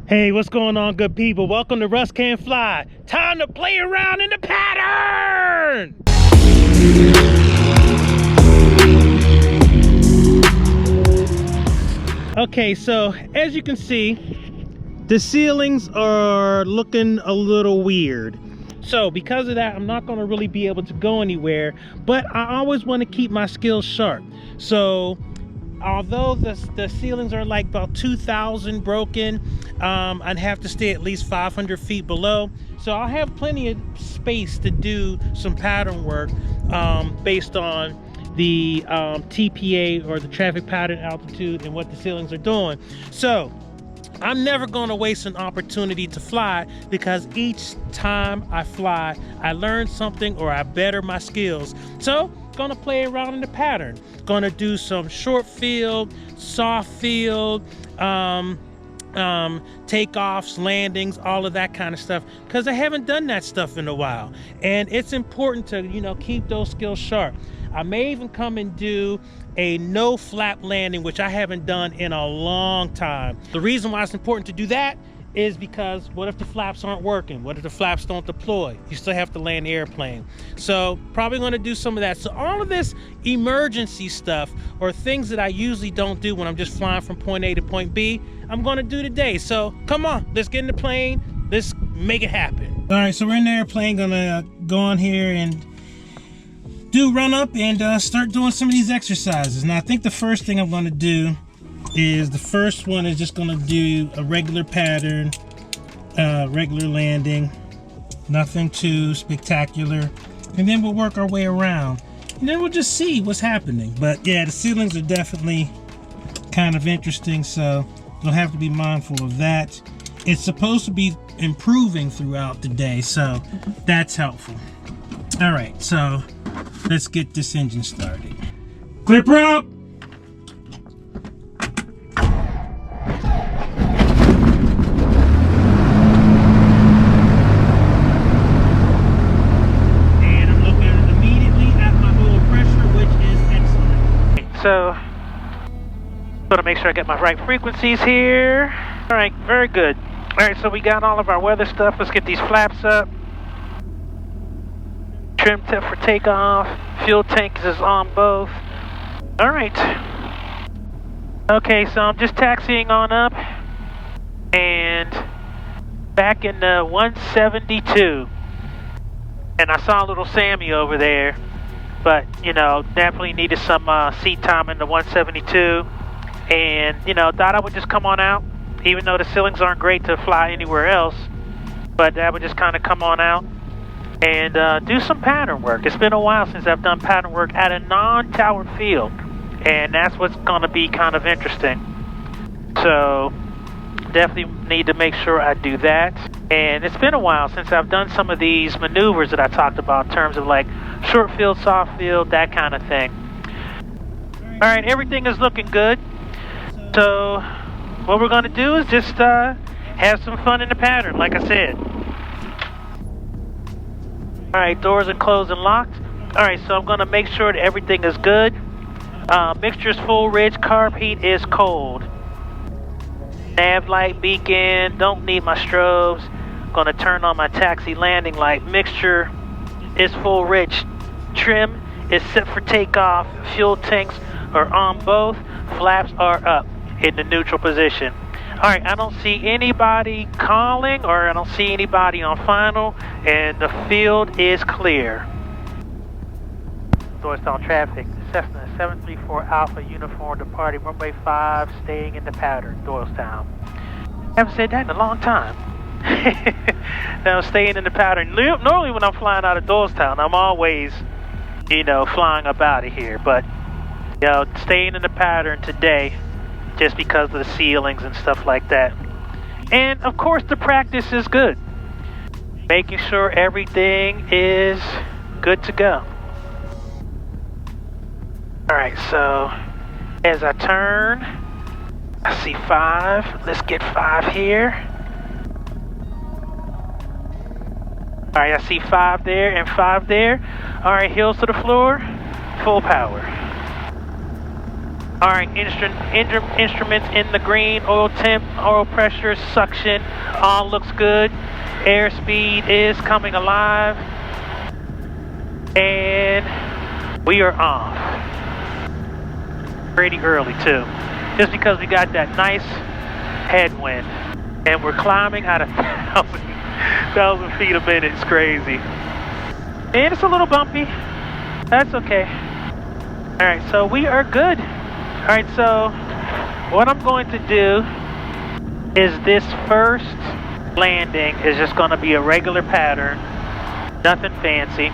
Hey, what's going on, good people? Welcome to Russ Can Fly. Time to play around in the pattern! Okay, so as you can see, the ceilings are looking a little weird. So because of that, I'm not going to really be able to go anywhere, but I always want to keep my skills sharp. So although the ceilings are like about 2,000 broken, I'd have to stay at least 500 feet below. So I'll have plenty of space to do some pattern work based on the TPA, or the traffic pattern altitude, and what the ceilings are doing. So I'm never going to waste an opportunity to fly, because each time I fly, I learn something or I better my skills. So gonna play around in the pattern, gonna do some short field, soft field, takeoffs, landings, all of that kind of stuff, because I haven't done that stuff in a while, and it's important to, you know, keep those skills sharp. I may even come and do a no flap landing, which I haven't done in a long time. The reason why it's important to do that is because what if the flaps aren't working? What if the flaps don't deploy? You still have to land the airplane. So probably going to do some of that. So all of this emergency stuff, or things that I usually don't do when I'm just flying from point A to point B, I'm going to do today. So come on, let's get in the plane. Let's make it happen. All right, so we're in the airplane. Gonna go on here and do run up and start doing some of these exercises. Now I think the first thing I'm going to do is, the first one is just going to do a regular pattern, regular landing, nothing too spectacular, and then we'll work our way around, and then we'll just see what's happening. But yeah, the ceilings are definitely kind of interesting, so you'll have to be mindful of that. It's supposed to be improving throughout the day, so that's helpful. All right, so let's get this engine started. Clipper up! And I'm looking immediately at my oil pressure, which is excellent. So, I'm gonna make sure I get my right frequencies here. All right, very good. All right, so we got all of our weather stuff. Let's get these flaps up. Trim tip for takeoff. Fuel tank is on both. All right. Okay, so I'm just taxiing on up, and back in the 172. And I saw little Sammy over there, but you know, definitely needed some seat time in the 172, and you know, thought I would just come on out, even though the ceilings aren't great to fly anywhere else, but I would just kind of come on out and do some pattern work. It's been a while since I've done pattern work at a non-towered field, and that's what's going to be kind of interesting. So definitely need to make sure I do that. And it's been a while since I've done some of these maneuvers that I talked about in terms of like short field, soft field, that kind of thing. All right, everything is looking good. So what we're going to do is just have some fun in the pattern, like I said. All right, doors are closed and locked. All right, so I'm going to make sure that everything is good. Mixture's full rich, carb heat is cold. Nav light beacon, don't need my strobes. Going to turn on my taxi landing light. Mixture is full rich. Trim is set for takeoff. Fuel tanks are on both. Flaps are up in the neutral position. All right, I don't see anybody calling, or I don't see anybody on final, and the field is clear. Doorstown traffic, Cessna 734 Alpha Uniform departing runway 5, staying in the pattern, Doylestown. Haven't said that in a long time. Now, staying in the pattern. Normally when I'm flying out of Doylestown, I'm always, you know, flying up out of here, but, you know, staying in the pattern today, just because of the ceilings and stuff like that. And of course the practice is good. Making sure everything is good to go. Alright, so as I turn, I see 5. Let's get 5 here. Alright, I see 5 there and 5 there. Alright, heels to the floor, full power. All right, instruments in the green, oil temp, oil pressure, suction, all looks good. Airspeed is coming alive. And we are off. Pretty early too. Just because we got that nice headwind. And we're climbing at 1,000 feet a minute. It's crazy. And it's a little bumpy. That's okay. All right, so we are good. All right, so what I'm going to do is this first landing is just going to be a regular pattern, nothing fancy.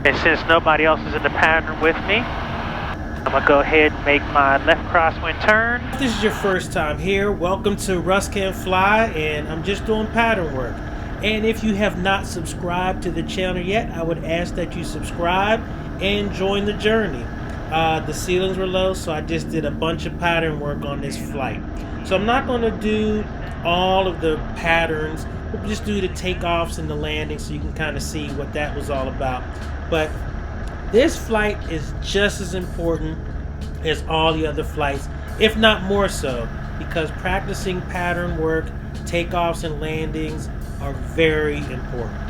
And since nobody else is in the pattern with me, I'm going to go ahead and make my left crosswind turn. If this is your first time here, welcome to Russ Can Fly, and I'm just doing pattern work. And if you have not subscribed to the channel yet, I would ask that you subscribe and join the journey. The ceilings were low, so I just did a bunch of pattern work on this flight. So I'm not going to do all of the patterns. We'll just do the takeoffs and the landings so you can kind of see what that was all about. But this flight is just as important as all the other flights, if not more so, because practicing pattern work, takeoffs and landings are very important.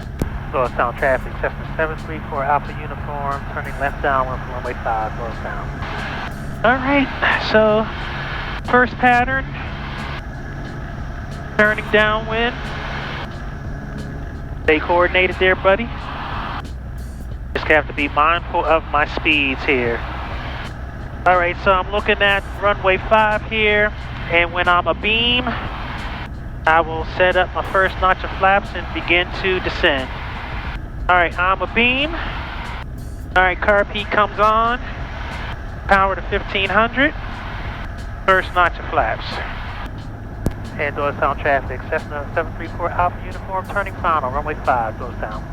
Northbound traffic, Cessna 734 Alpha Uniform, turning left downwind from runway 5, northbound. Alright, so first pattern, turning downwind. Stay coordinated there, buddy. Just have to be mindful of my speeds here. Alright, so I'm looking at runway 5 here, and when I'm abeam, I will set up my first notch of flaps and begin to descend. Alright, I'm abeam. Alright, car P comes on. Power to 1500. First notch of flaps. And northbound traffic, Cessna 734 Alpha Uniform, turning final, runway 5, northbound.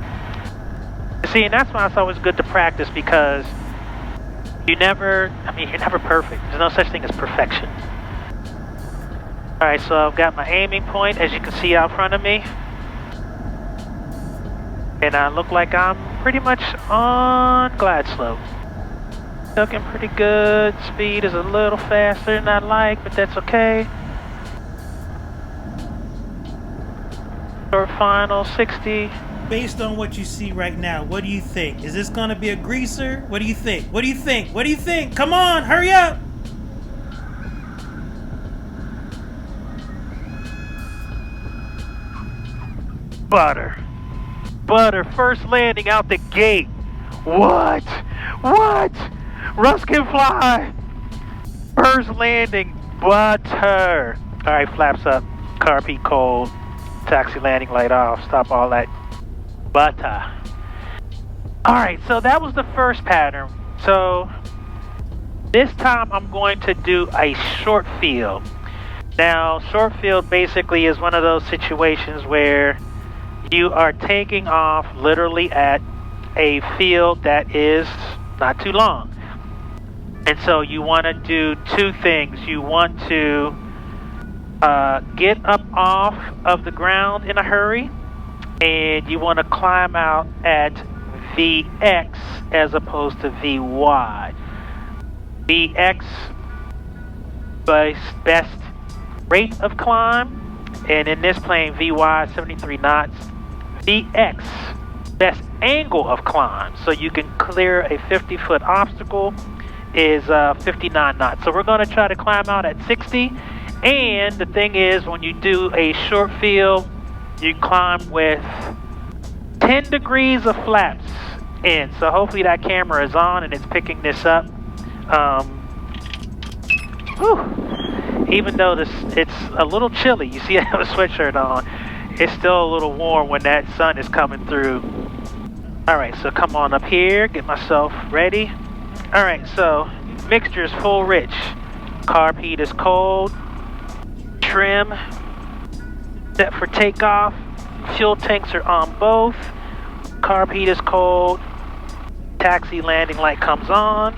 See, and that's why it's always good to practice, because you're never perfect. There's no such thing as perfection. Alright, so I've got my aiming point, as you can see out front of me. And I look like I'm pretty much on glide slope. Looking pretty good. Speed is a little faster than I'd like, but that's okay. Short final, 60. Based on what you see right now, what do you think? Is this gonna be a greaser? What do you think? What do you think? What do you think? Come on, hurry up! Butter. Butter, first landing out the gate. What? What? Russ can fly. First landing, butter. All right, flaps up. Car P cold. Taxi landing light off. Stop all that butter. All right, so that was the first pattern. So this time I'm going to do a short field. Now, short field basically is one of those situations where you are taking off literally at a field that is not too long. And so you want to do two things. You want to get up off of the ground in a hurry, and you want to climb out at VX as opposed to VY. VX, best rate of climb, and in this plane, VY 73 knots. VX, best angle of climb, so you can clear a 50-foot obstacle, is 59 knots. So we're going to try to climb out at 60, and the thing is, when you do a short field, you climb with 10 degrees of flaps in. So hopefully that camera is on and it's picking this up. Even though it's a little chilly, you see I have a sweatshirt on, it's still a little warm when that sun is coming through. Alright, so come on up here, get myself ready. Alright, so mixture is full rich. Carb heat is cold. Trim set for takeoff. Fuel tanks are on both. Carb heat is cold. Taxi landing light comes on.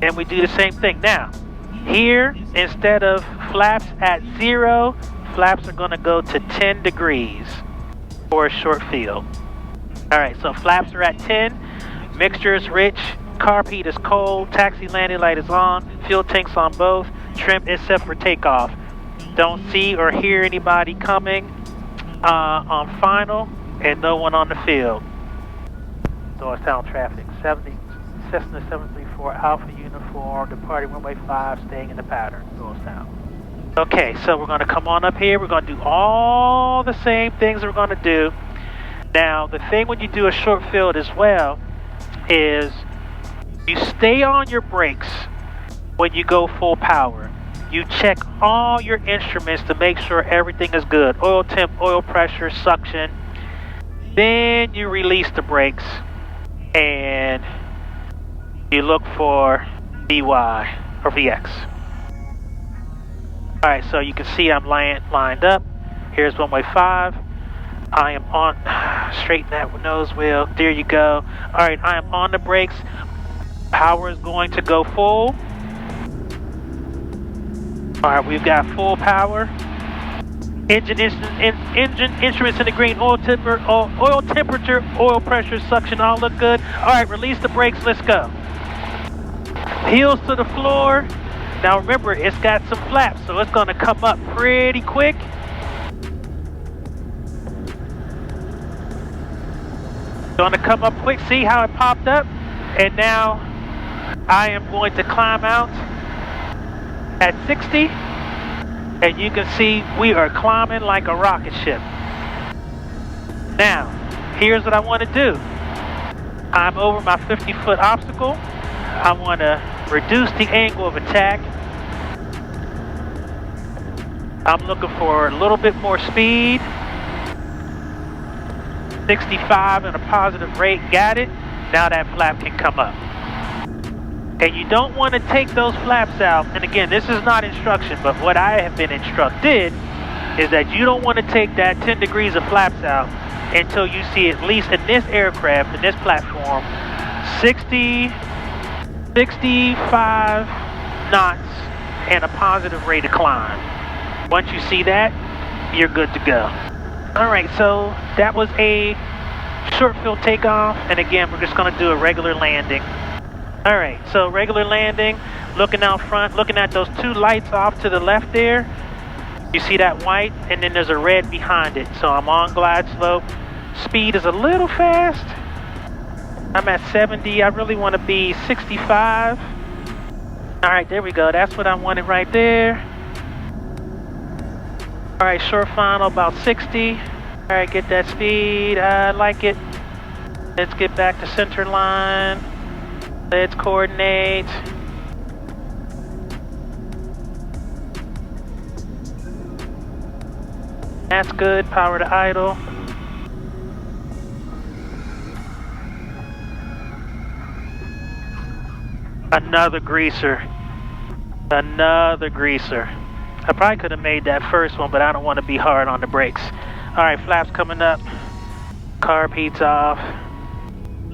And we do the same thing. Now, here, instead of flaps at 0, flaps are going to go to 10 degrees for a short field. Alright, so flaps are at 10. Mixture is rich. Carpeet is cold, taxi landing light is on, fuel tanks on both, trim except for takeoff. Don't see or hear anybody coming on final, and no one on the field. Northbound traffic, 70, Cessna 734 Alpha Uniform, departing runway 5, staying in the pattern, northbound. Okay, so we're going to come on up here. We're going to do all the same things we're going to do. Now, the thing when you do a short field as well is you stay on your brakes when you go full power. You check all your instruments to make sure everything is good. Oil temp, oil pressure, suction. Then you release the brakes and you look for VY or VX. Alright, so you can see I'm lined up. Here's runway 5. I am on, straighten that nose wheel. There you go. Alright, I am on the brakes. Power is going to go full. Alright, we've got full power. Engine instruments in the green. Oil temperature, oil pressure, suction, all look good. Alright, release the brakes, let's go. Heels to the floor. Now remember, it's got some flaps, so it's going to come up pretty quick. Going to come up quick. See how it popped up? And now I am going to climb out at 60. And you can see we are climbing like a rocket ship. Now, here's what I want to do. I'm over my 50-foot obstacle. I want to reduce the angle of attack. I'm looking for a little bit more speed. 65 and a positive rate, got it. Now that flap can come up. And you don't want to take those flaps out. And again, this is not instruction, but what I have been instructed is that you don't want to take that 10 degrees of flaps out until you see, at least in this aircraft, in this platform, 60, 65 knots and a positive rate of climb. Once you see that, you're good to go. All right, so that was a short field takeoff, and again, we're just gonna do a regular landing. All right, so regular landing, looking out front, looking at those two lights off to the left there. You see that white, and then there's a red behind it. So I'm on glide slope. Speed is a little fast. I'm at 70, I really wanna be 65. All right, there we go, that's what I wanted right there. All right, short final about 60. All right, get that speed, I like it. Let's get back to center line. Let's coordinate. That's good, power to idle. Another greaser. Another greaser. I probably could have made that first one, but I don't want to be hard on the brakes. All right, flaps coming up. Carpeet's off.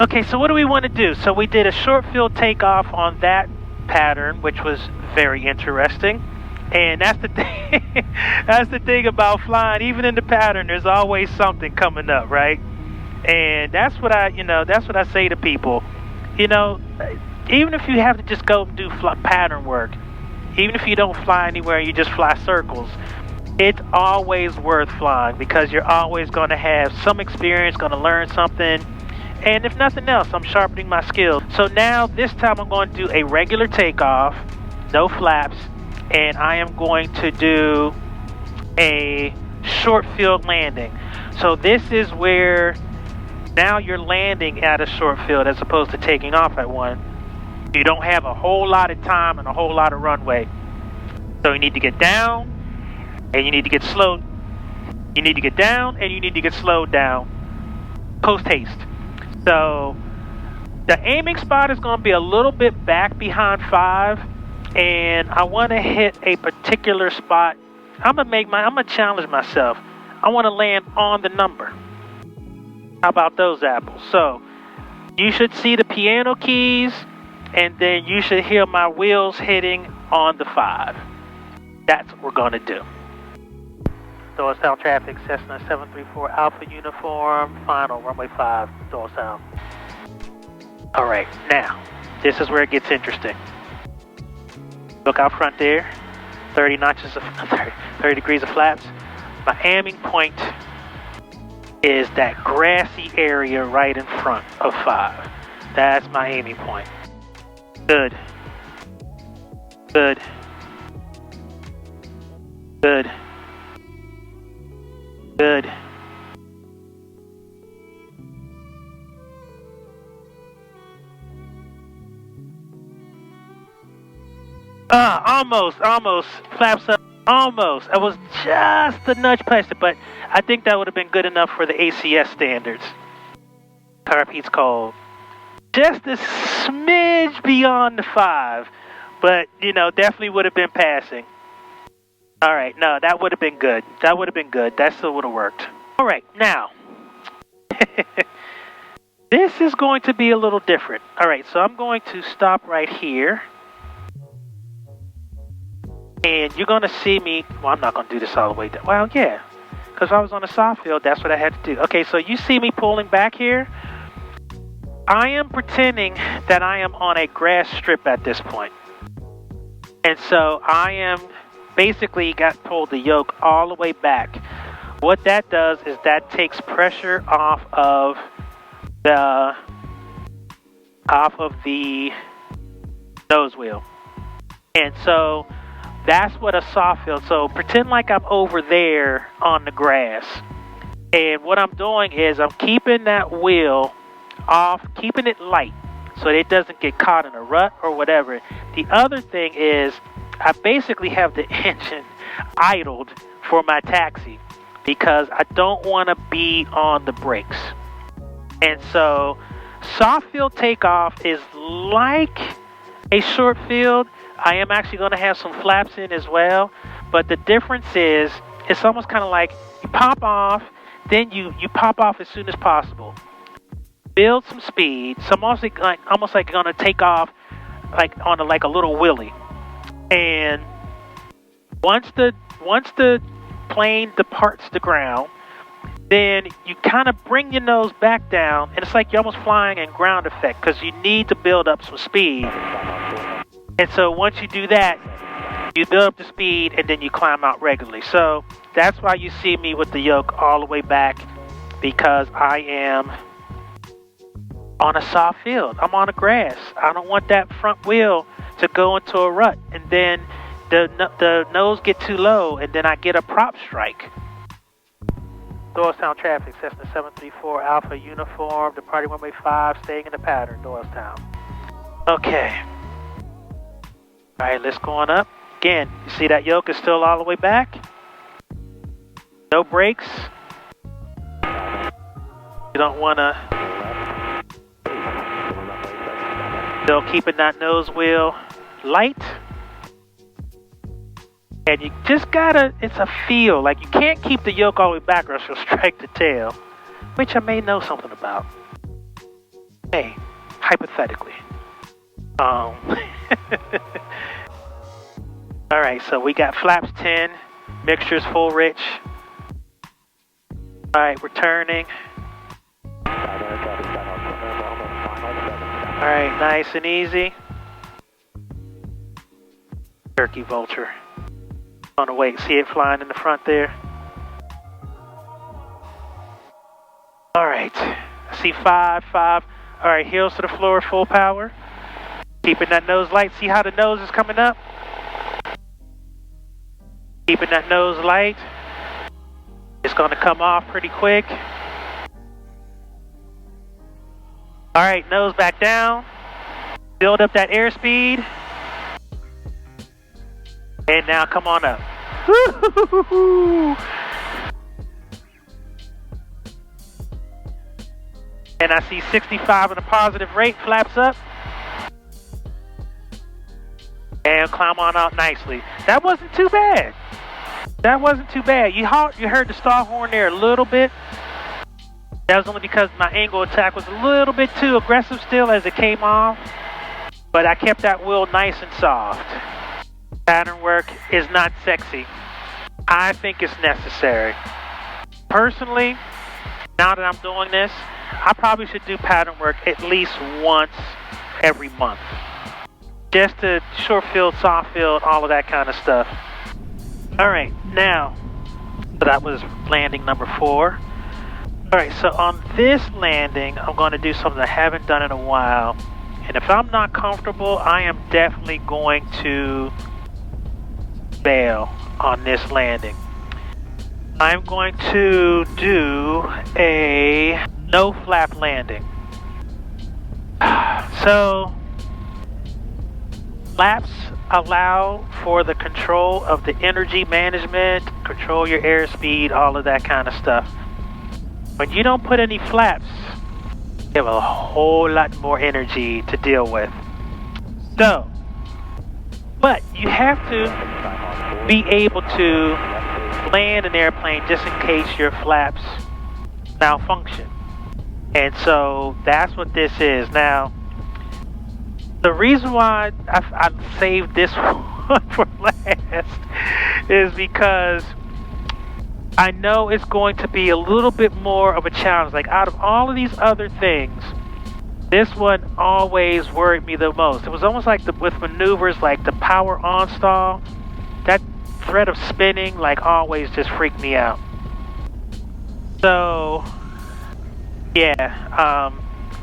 Okay, so what do we want to do? So we did a short field takeoff on that pattern, which was very interesting. And that's the thing. That's the thing about flying. Even in the pattern, there's always something coming up, right? And that's what that's what I say to people. You know, even if you have to just go and do pattern work, even if you don't fly anywhere, you just fly circles, it's always worth flying because you're always going to have some experience, going to learn something. And if nothing else, I'm sharpening my skills. So now this time I'm going to do a regular takeoff, no flaps, and I am going to do a short field landing. So this is where now you're landing at a short field as opposed to taking off at one. You don't have a whole lot of time and a whole lot of runway. So you need to get down and you need to get slowed. You need to get down and you need to get slowed down. Post haste. So the aiming spot is going to be a little bit back behind 5, and I want to hit a particular spot. I'm gonna challenge myself. I want to land on the number. How about those apples? So you should see the piano keys, and then you should hear my wheels hitting on the 5. That's what we're going to do. Door sound traffic, Cessna 734 Alpha Uniform, final, runway 5, door sound. All right, now, This is where it gets interesting. Look out front there. 30 notches of 30 degrees of flaps. My aiming point is that grassy area right in front of 5. That's my aiming point. Good. Good. Good. Good. Almost. Flaps up. Almost. I was just a nudge past it, but I think that would have been good enough for the ACS standards. Carb heat's cold. Just a smidge beyond the 5, but, you know, definitely would have been passing. All right, no, that would have been good. That would have been good. That still would have worked. All right, now, this is going to be a little different. All right, so I'm going to stop right here. And you're going to see me, well, I'm not going to do this all the way down. Well, yeah, because if I was on a soft field, that's what I had to do. Okay, so you see me pulling back here. I am pretending that I am on a grass strip at this point. And so I am basically pulled the yoke all the way back. What that does is that takes pressure off of the nose wheel. And so that's what a soft field. So pretend like I'm over there on the grass. And what I'm doing is I'm keeping that wheel off, keeping it light so it doesn't get caught in a rut or whatever. The other thing is I basically have the engine idled for my taxi because I don't want to be on the brakes. And so soft field takeoff is like a short field. I am actually going to have some flaps in as well, but the difference is it's almost kind of like you pop off, then you pop off as soon as possible. Build some speed. So almost like you're going to take off like on a little wheelie. And once the plane departs the ground, then you kind of bring your nose back down, and it's like you're almost flying in ground effect because you need to build up some speed. And so once you do that, you build up the speed, and then you climb out regularly. So that's why you see me with the yoke all the way back, because I am on a soft field. I'm on the grass. I don't want that front wheel to go into a rut, and then the nose get too low, and then I get a prop strike. Doylestown traffic, Cessna 734 Alpha Uniform, departing runway 5, staying in the pattern, Doylestown. Okay. All right, let's go on up. Again, you see that yoke is still all the way back? No brakes. You don't want to... Still keeping that nose wheel light. And you just gotta, it's a feel. Like you can't keep the yoke all the way back or else you'll strike the tail. Which I may know something about. Hey, hypothetically. Alright, so we got flaps 10. Mixtures full rich. Alright, we're turning. Alright, nice and easy. Turkey vulture. On the way, see it flying in the front there? Alright, I see 5. Alright, heels to the floor, full power. Keeping that nose light. See how the nose is coming up? Keeping that nose light. It's going to come off pretty quick. Alright, nose back down. Build up that airspeed. And now come on up. Woo-hoo-hoo-hoo. And I see 65 in a positive rate, flaps up. And climb on out nicely. That wasn't too bad. That wasn't too bad. You heard the stall horn there a little bit. That was only because my angle attack was a little bit too aggressive still as it came off. But I kept that wheel nice and soft. Pattern work is not sexy. I think it's necessary. Personally, now that I'm doing this, I probably should do pattern work at least once every month. Just to short field, soft field, all of that kind of stuff. All right, now, so that was landing number 4. All right, so on this landing, I'm going to do something I haven't done in a while. And if I'm not comfortable, I am definitely going to bail on this landing. I'm going to do a no flap landing. So, flaps allow for the control of the energy management, control your airspeed, all of that kind of stuff. When you don't put any flaps, you have a whole lot more energy to deal with. So, but you have to be able to land an airplane just in case your flaps malfunction. And so that's what this is. Now, the reason why I saved this one for last is because I know it's going to be a little bit more of a challenge. Like, out of all of these other things, this one always worried me the most. It was almost like with maneuvers like the power on stall, that threat of spinning like always just freaked me out. So yeah,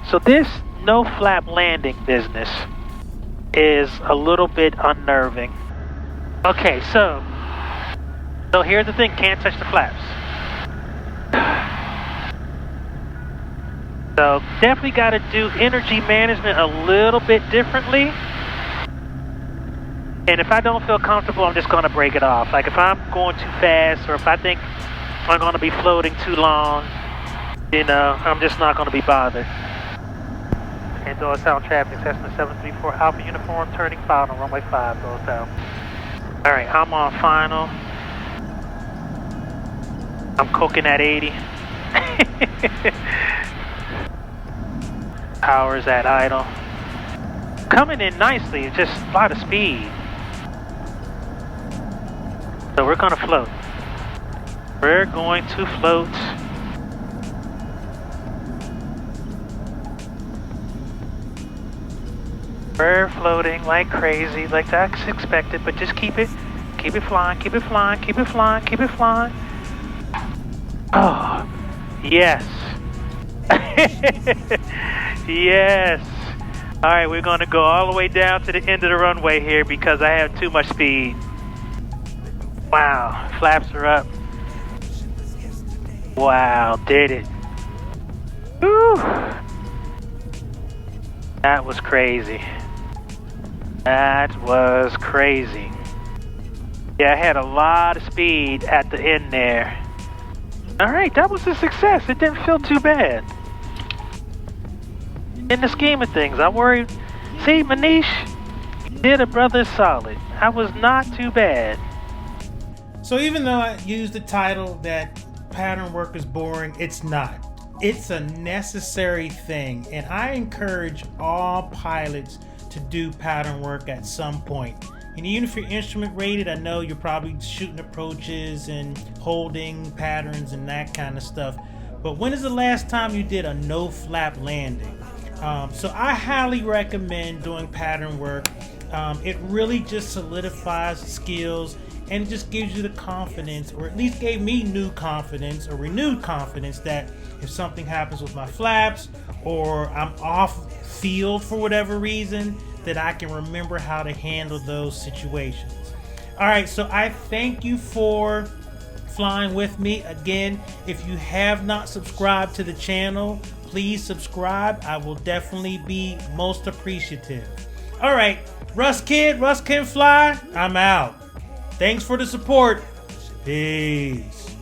so this no flap landing business is a little bit unnerving. Okay, so here's the thing, can't touch the flaps. So definitely got to do energy management a little bit differently. And if I don't feel comfortable, I'm just going to break it off. Like if I'm going too fast, or if I think I'm going to be floating too long, you know, I'm just not going to be bothered. And door sound traffic, Cessna 734 Alpha Uniform, turning final, runway 5, goes down. All right, I'm on final. I'm cooking at 80. Power's at idle. Coming in nicely, just a lot of speed. So we're gonna float. We're going to float. We're floating like crazy, like that's expected, but just keep it flying, keep it flying, keep it flying, keep it flying. Oh, yes. Yes. All right, we're going to go all the way down to the end of the runway here because I have too much speed. Wow, flaps are up. Wow, did it. Woo. That was crazy. That was crazy. Yeah, I had a lot of speed at the end there. All right, that was a success. It didn't feel too bad. In the scheme of things, I worried. See, Manish did a brother solid. I was not too bad. So even though I used the title that pattern work is boring, it's not. It's a necessary thing, and I encourage all pilots to do pattern work at some point. And even if you're instrument rated, I know you're probably shooting approaches and holding patterns and that kind of stuff. But when is the last time you did a no flap landing? So I highly recommend doing pattern work. It really just solidifies skills, and it just gives you the confidence, or at least gave me new confidence or renewed confidence, that if something happens with my flaps or I'm off field for whatever reason, that I can remember how to handle those situations. All right, so I thank you for flying with me. Again, if you have not subscribed to the channel, please subscribe. I will definitely be most appreciative. All right, Russ Can Fly, I'm out. Thanks for the support. Peace.